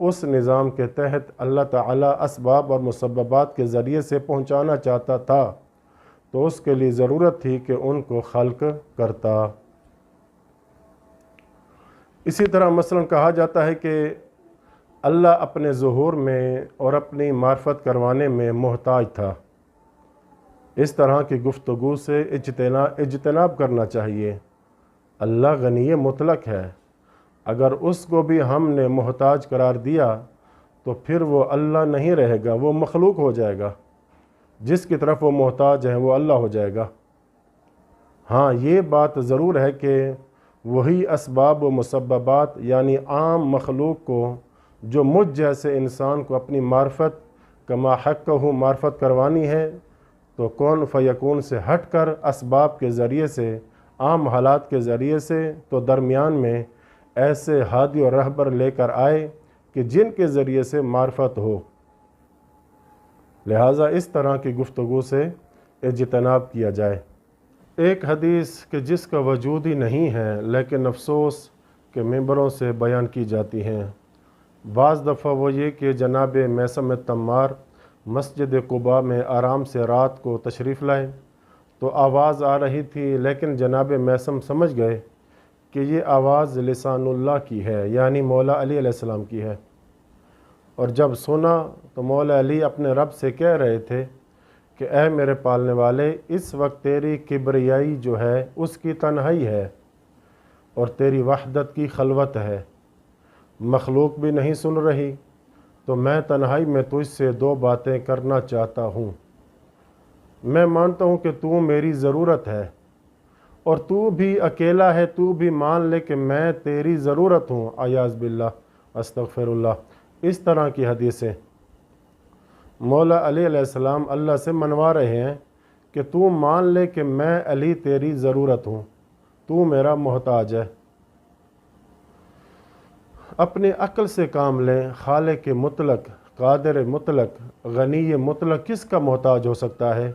اس نظام کے تحت اللہ تعالیٰ اسباب اور مسببات کے ذریعے سے پہنچانا چاہتا تھا تو اس کے لیے ضرورت تھی کہ ان کو خلق کرتا۔ اسی طرح مثلا کہا جاتا ہے کہ اللہ اپنے ظہور میں اور اپنی معرفت کروانے میں محتاج تھا۔ اس طرح کی گفتگو سے اجتناب کرنا چاہیے۔ اللہ غنی مطلق ہے، اگر اس کو بھی ہم نے محتاج قرار دیا تو پھر وہ اللہ نہیں رہے گا، وہ مخلوق ہو جائے گا۔ جس کی طرف وہ محتاج ہے وہ اللہ ہو جائے گا۔ ہاں یہ بات ضرور ہے کہ وہی اسباب و مسببات یعنی عام مخلوق کو جو مجھ جیسے انسان کو اپنی معرفت کما حقہ معرفت کروانی ہے تو کون فیکون سے ہٹ کر اسباب کے ذریعے سے، عام حالات کے ذریعے سے، تو درمیان میں ایسے ہادی اور رہبر لے کر آئے کہ جن کے ذریعے سے معرفت ہو۔ لہٰذا اس طرح کی گفتگو سے اجتناب کیا جائے۔ ایک حدیث کہ جس کا وجود ہی نہیں ہے لیکن افسوس کہ ممبروں سے بیان کی جاتی ہیں۔ بعض دفعہ وہ یہ کہ جناب میثم تمار مسجد قباء میں آرام سے رات کو تشریف لائے تو آواز آ رہی تھی، لیکن جناب میثم سمجھ گئے کہ یہ آواز لسان اللہ کی ہے، یعنی مولا علی علیہ السلام کی ہے۔ اور جب سنا تو مولا علی اپنے رب سے کہہ رہے تھے کہ اے میرے پالنے والے، اس وقت تیری کبریائی جو ہے اس کی تنہائی ہے اور تیری وحدت کی خلوت ہے، مخلوق بھی نہیں سن رہی، تو میں تنہائی میں تجھ سے دو باتیں کرنا چاہتا ہوں۔ میں مانتا ہوں کہ تو میری ضرورت ہے اور تو بھی اکیلا ہے، تو بھی مان لے کہ میں تیری ضرورت ہوں، اعوذ باللہ استغفر اللہ۔ اس طرح کی حدیثیں مولا علی علیہ السلام اللہ سے منوا رہے ہیں کہ تو مان لے کہ میں علی تیری ضرورت ہوں، تو میرا محتاج ہے۔ اپنی عقل سے کام لیں، خالق مطلق، قادر مطلق، غنی مطلق کس کا محتاج ہو سکتا ہے؟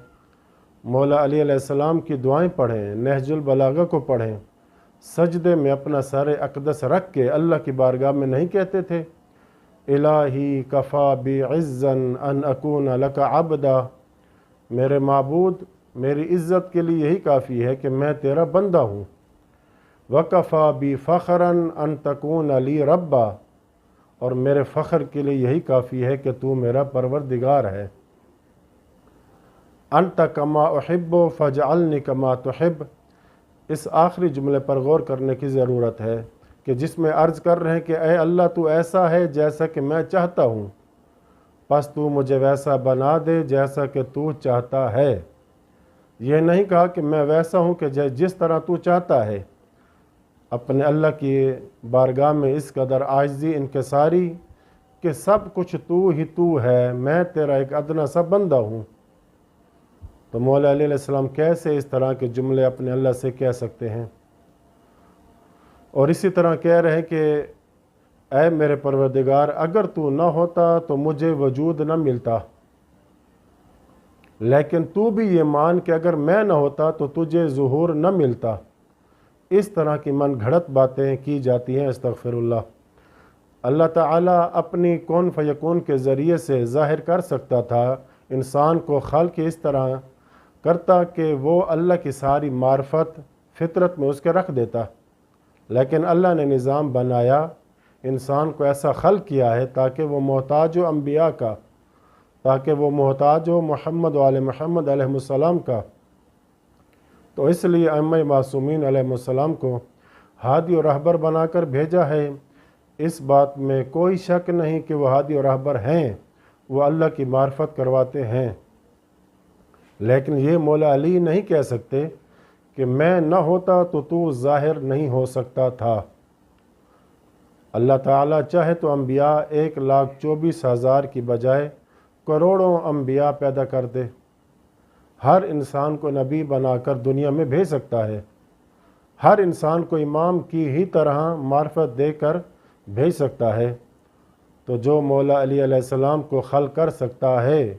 مولا علی علیہ السلام کی دعائیں پڑھیں، نہج البلاغہ کو پڑھیں، سجدے میں اپنا سر اقدس رکھ کے اللہ کی بارگاہ میں نہیں کہتے تھے الہی کفا بی عزن ان اکون لک عبدا، میرے معبود میری عزت کے لیے یہی کافی ہے کہ میں تیرا بندہ ہوں، وکفا بی فخرا ان تکون علی ربا، اور میرے فخر کے لیے یہی کافی ہے کہ تو میرا پروردگار ہے۔ انت کما احب فاجعلنی کما تحب، اس آخری جملے پر غور کرنے کی ضرورت ہے کہ جس میں عرض کر رہے ہیں کہ اے اللہ تو ایسا ہے جیسا کہ میں چاہتا ہوں، پس تو مجھے ویسا بنا دے جیسا کہ تو چاہتا ہے۔ یہ نہیں کہا کہ میں ویسا ہوں کہ جس طرح تو چاہتا ہے۔ اپنے اللہ کی بارگاہ میں اس قدر عاجزی انکساری کہ سب کچھ تو ہی تو ہے، میں تیرا ایک ادنا سا بندہ ہوں۔ تو مولا علی علیہ السلام کیسے اس طرح کے جملے اپنے اللہ سے کہہ سکتے ہیں؟ اور اسی طرح کہہ رہے ہیں کہ اے میرے پروردگار، اگر تو نہ ہوتا تو مجھے وجود نہ ملتا، لیکن تو بھی یہ مان کہ اگر میں نہ ہوتا تو تجھے ظہور نہ ملتا۔ اس طرح کی من گھڑت باتیں کی جاتی ہیں، استغفر اللہ۔ اللہ تعالیٰ اپنی کون فیکون کے ذریعے سے ظاہر کر سکتا تھا، انسان کو خلق اس طرح کرتا کہ وہ اللہ کی ساری معرفت فطرت میں اس کے رکھ دیتا، لیکن اللہ نے نظام بنایا، انسان کو ایسا خلق کیا ہے تاکہ وہ محتاج ہو انبیاء کا، تاکہ وہ محتاج ہو محمد و آل محمد علیہ السلام کا۔ تو اس لیے ائمہ معصومین علیہ السلام کو ہادی و رہبر بنا کر بھیجا ہے۔ اس بات میں کوئی شک نہیں کہ وہ ہادی و رہبر ہیں، وہ اللہ کی معرفت کرواتے ہیں، لیکن یہ مولا علی نہیں کہہ سکتے کہ میں نہ ہوتا تو ظاہر نہیں ہو سکتا تھا۔ اللہ تعالیٰ چاہے تو انبیاء 1,24,000 کی بجائے کروڑوں انبیاء پیدا کر دے، ہر انسان کو نبی بنا کر دنیا میں بھیج سکتا ہے، ہر انسان کو امام کی ہی طرح معرفت دے کر بھیج سکتا ہے۔ تو جو مولا علی علیہ السلام کو خلق کر سکتا ہے،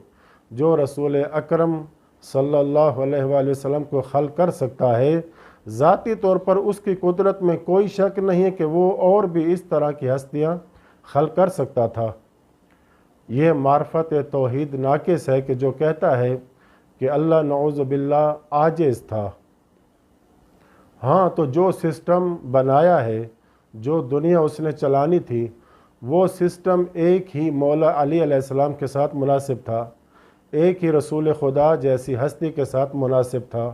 جو رسول اکرم صلی اللہ علیہ وآلہ وسلم کو خلق کر سکتا ہے، ذاتی طور پر اس کی قدرت میں کوئی شک نہیں ہے کہ وہ اور بھی اس طرح کی ہستیاں خلق کر سکتا تھا۔ یہ معرفت توحید ناقص ہے کہ جو کہتا ہے کہ اللہ نعوذ باللہ عاجز تھا۔ ہاں تو جو سسٹم بنایا ہے، جو دنیا اس نے چلانی تھی، وہ سسٹم ایک ہی مولا علی علیہ السلام کے ساتھ مناسب تھا، ایک ہی رسول خدا جیسی ہستی کے ساتھ مناسب تھا۔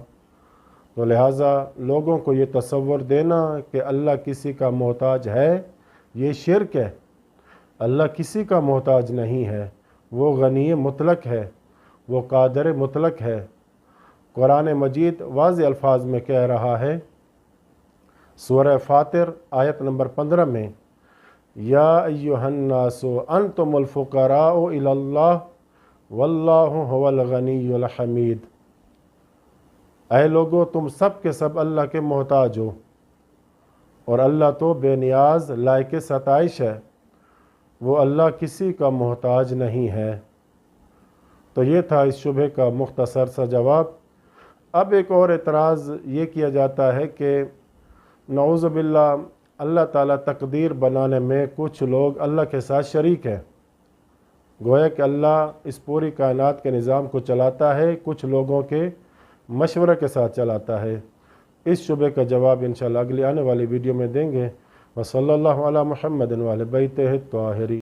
تو لہٰذا لوگوں کو یہ تصور دینا کہ اللہ کسی کا محتاج ہے، یہ شرک ہے۔ اللہ کسی کا محتاج نہیں ہے، وہ غنی مطلق ہے، وہ قادر مطلق ہے۔ قرآن مجید واضح الفاظ میں کہہ رہا ہے، سورہ فاطر آیت نمبر 15 میں، یا ایھا الناس انتم الفقراء الی اللہ واللہ هو الغنی الحمید۔ اے لوگو، تم سب کے سب اللہ کے محتاج ہو، اور اللہ تو بے نیاز لائق ستائش ہے، وہ اللہ کسی کا محتاج نہیں ہے۔ تو یہ تھا اس شبہ کا مختصر سا جواب۔ اب ایک اور اعتراض یہ کیا جاتا ہے کہ نعوذ باللہ اللہ تعالیٰ تقدیر بنانے میں کچھ لوگ اللہ کے ساتھ شریک ہیں، گویا کہ اللہ اس پوری کائنات کے نظام کو چلاتا ہے، کچھ لوگوں کے مشورے کے ساتھ چلاتا ہے۔ اس شبہ کا جواب انشاءاللہ اگلی آنے والی ویڈیو میں دیں گے۔ وصلی اللہ علی محمد وعلی بیتہ الطاہرین۔